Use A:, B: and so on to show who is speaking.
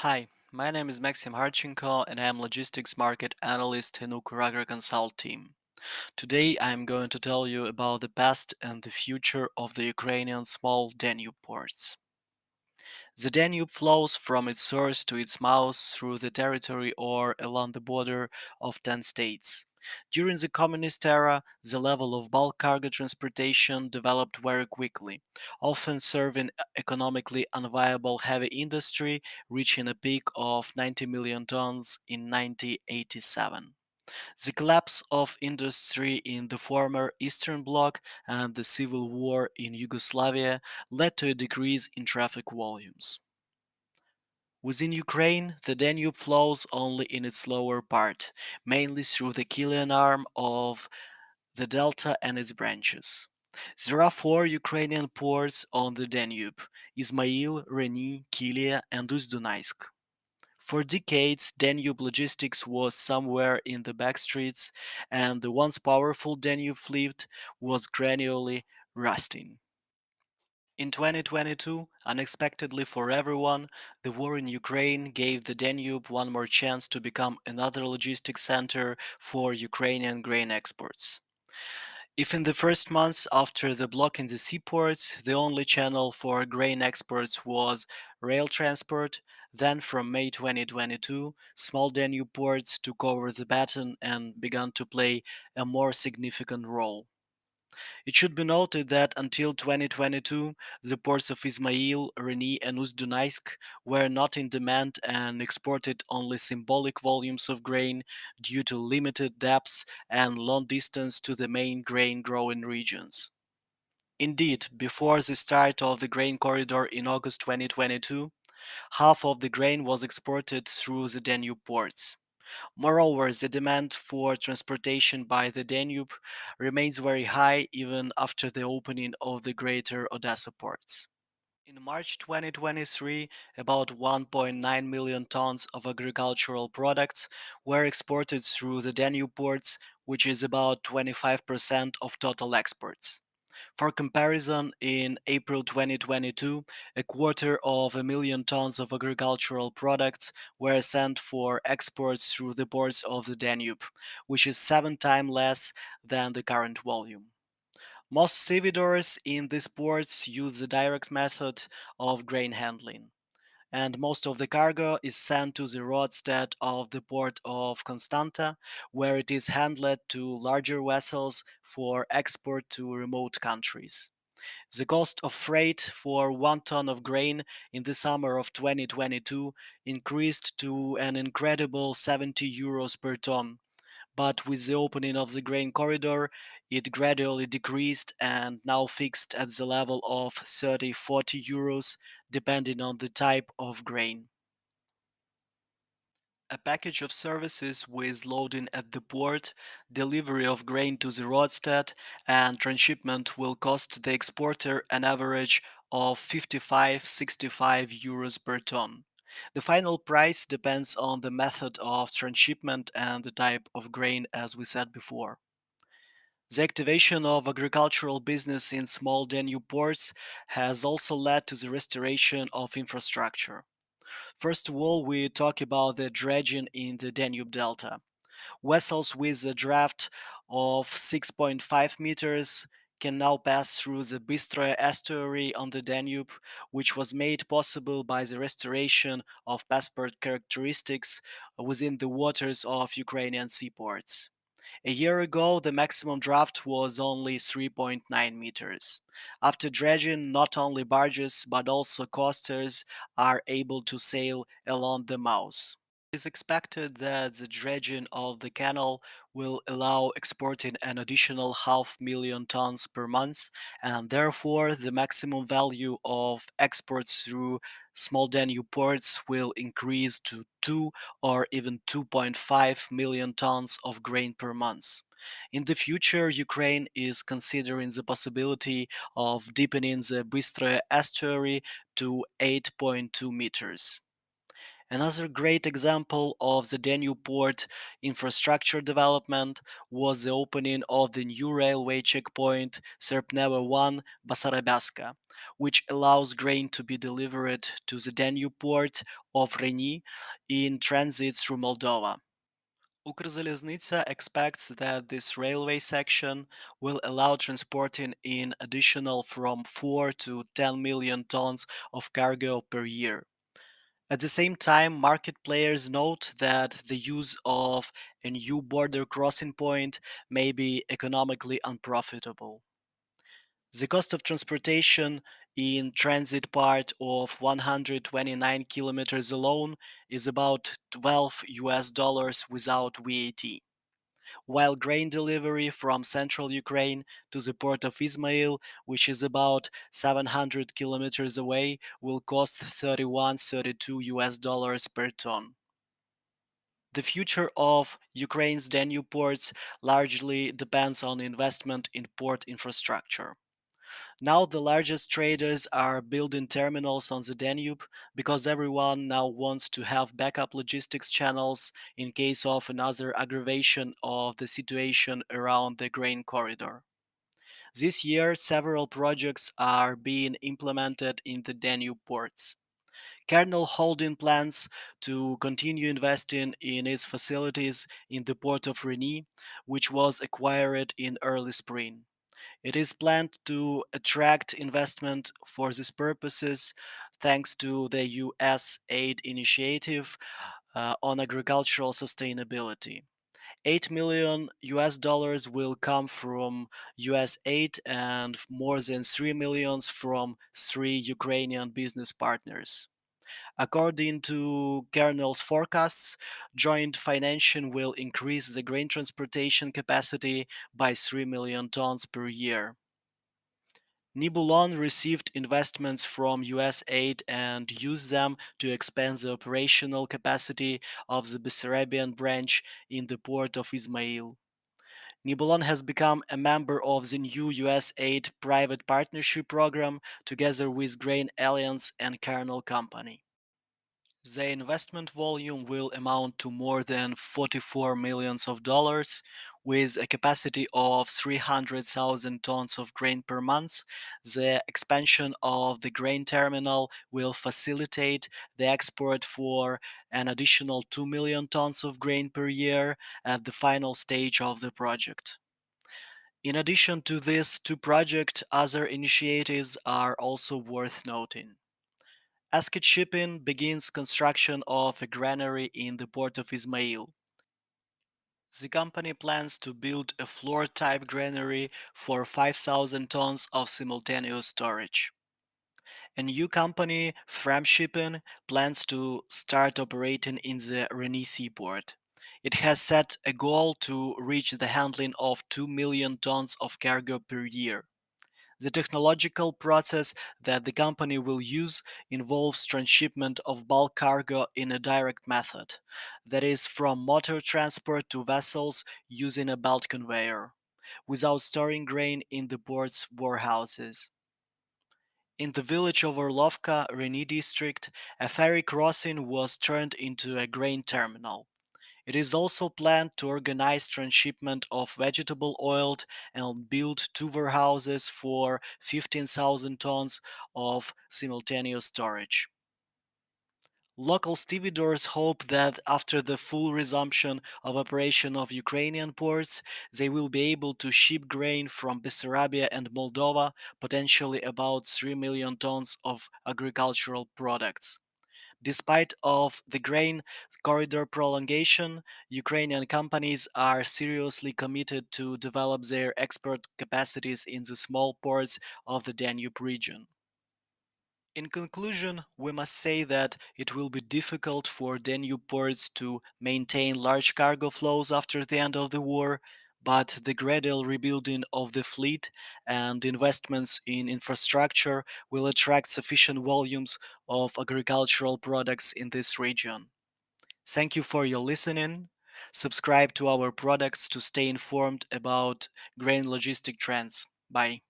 A: Hi, my name is Maksym Kharchenko and I am logistics market analyst in UkrAgroConsult team. Today I am going to tell you about the past and the future of the Ukrainian small Danube ports. The Danube flows from its source to its mouth through the territory or along the border of 10 states. During the communist era, the level of bulk cargo transportation developed very quickly, often serving economically unviable heavy industry, reaching a peak of 90 million tons in 1987. The collapse of industry in the former Eastern Bloc and the civil war in Yugoslavia led to a decrease in traffic volumes. Within Ukraine, the Danube flows only in its lower part, mainly through the Kilian arm of the delta and its branches. There are four Ukrainian ports on the Danube: Izmail, Reni, Kilia, and Uсть-Dunaysk. For decades, Danube logistics was somewhere in the backstreets, and the once powerful Danube fleet was gradually rusting. In 2022, unexpectedly for everyone, the war in Ukraine gave the Danube one more chance to become another logistics center for Ukrainian grain exports. If in the first months after the block in the seaports, the only channel for grain exports was rail transport, then from May 2022, small Danube ports took over the baton and began to play a more significant role. It should be noted that until 2022, the ports of Ismail, Reni, and Uсть-Dunaysk were not in demand and exported only symbolic volumes of grain due to limited depths and long distance to the main grain growing regions. Indeed, before the start of the grain corridor in August 2022, half of the grain was exported through the Danube ports. Moreover, the demand for transportation by the Danube remains very high even after the opening of the greater Odessa ports. In March 2023, about 1.9 million tons of agricultural products were exported through the Danube ports, which is about 25% of total exports. For comparison, in April 2022, a quarter of a million tons of agricultural products were sent for exports through the ports of the Danube, which is 7 times less than the current volume. Most stevedores in these ports use the direct method of grain handling, and most of the cargo is sent to the roadstead of the port of Constanta, where it is handled to larger vessels for export to remote countries. The cost of freight for 1 ton of grain in the summer of 2022 increased to an incredible 70 euros per ton, but with the opening of the grain corridor, it gradually decreased and now fixed at the level of 30-40 euros, depending on the type of grain. A package of services with loading at the port, delivery of grain to the roadstead, and transshipment will cost the exporter an average of 55-65 euros per ton. The final price depends on the method of transshipment and the type of grain, as we said before. The activation of agricultural business in small Danube ports has also led to the restoration of infrastructure. First of all, we talk about the dredging in the Danube Delta. Vessels with a draft of 6.5 meters can now pass through the Bystroe estuary on the Danube, which was made possible by the restoration of passport characteristics within the waters of Ukrainian seaports. A year ago, the maximum draft was only 3.9 meters. After dredging, not only barges but also coasters are able to sail along the mouth. It is expected that the dredging of the canal will allow exporting an additional 500,000 tons per month, and therefore the maximum value of exports through small Danube ports will increase to 2 or even 2.5 million tons of grain per month. In the future, Ukraine is considering the possibility of deepening the Bystroe estuary to 8.2 meters. Another great example of the Danube port infrastructure development was the opening of the new railway checkpoint Serpnevo 1 Basarabeska, which allows grain to be delivered to the Danube port of Reni in transit through Moldova. Ukrzaliznytsia expects that this railway section will allow transporting in additional from 4 to 10 million tons of cargo per year. At the same time, market players note that the use of a new border crossing point may be economically unprofitable. The cost of transportation in transit part of 129 kilometers alone is about 12 US dollars without VAT, while grain delivery from central Ukraine to the port of Ismail, which is about 700 kilometers away, will cost 32 US dollars per ton. The future of Ukraine's Danube ports largely depends on investment in port infrastructure. Now, the largest traders are building terminals on the Danube because everyone now wants to have backup logistics channels in case of another aggravation of the situation around the grain corridor. This year, several projects are being implemented in the Danube ports. Kernel Holding plans to continue investing in its facilities in the port of Reni, which was acquired in early spring. It is planned to attract investment for these purposes thanks to the US aid initiative on agricultural sustainability. 8 million US dollars will come from US aid and more than 3 millions from three Ukrainian business partners. According to Kernel's forecasts, joint financing will increase the grain transportation capacity by 3 million tons per year. Nibulon received investments from US aid and used them to expand the operational capacity of the Bessarabian branch in the port of Ismail. Nibulon has become a member of the new US aid private partnership program together with Grain Alliance and Kernel Company. The investment volume will amount to more than 44 millions of dollars. With a capacity of 300,000 tons of grain per month, the expansion of the grain terminal will facilitate the export for an additional 2 million tons of grain per year at the final stage of the project. In addition to these two projects, other initiatives are also worth noting. Asket Shipping begins construction of a granary in the port of Ismail. The company plans to build a floor-type granary for 5,000 tons of simultaneous storage. A new company, Fram Shipping, plans to start operating in the Reni seaport. It has set a goal to reach the handling of 2 million tons of cargo per year. The technological process that the company will use involves transshipment of bulk cargo in a direct method, that is, from motor transport to vessels using a belt conveyor, without storing grain in the port's warehouses. In the village of Orlovka, Reni district, a ferry crossing was turned into a grain terminal. It is also planned to organize transshipment of vegetable oil and build two warehouses for 15,000 tons of simultaneous storage. Local stevedores hope that after the full resumption of operation of Ukrainian ports, they will be able to ship grain from Bessarabia and Moldova, potentially about 3 million tons of agricultural products. Despite of the grain corridor prolongation, Ukrainian companies are seriously committed to develop their export capacities in the small ports of the Danube region. In conclusion, we must say that it will be difficult for Danube ports to maintain large cargo flows after the end of the war, but the gradual rebuilding of the fleet and investments in infrastructure will attract sufficient volumes of agricultural products in this region. Thank you for your listening. Subscribe to our products to stay informed about grain logistic trends. Bye.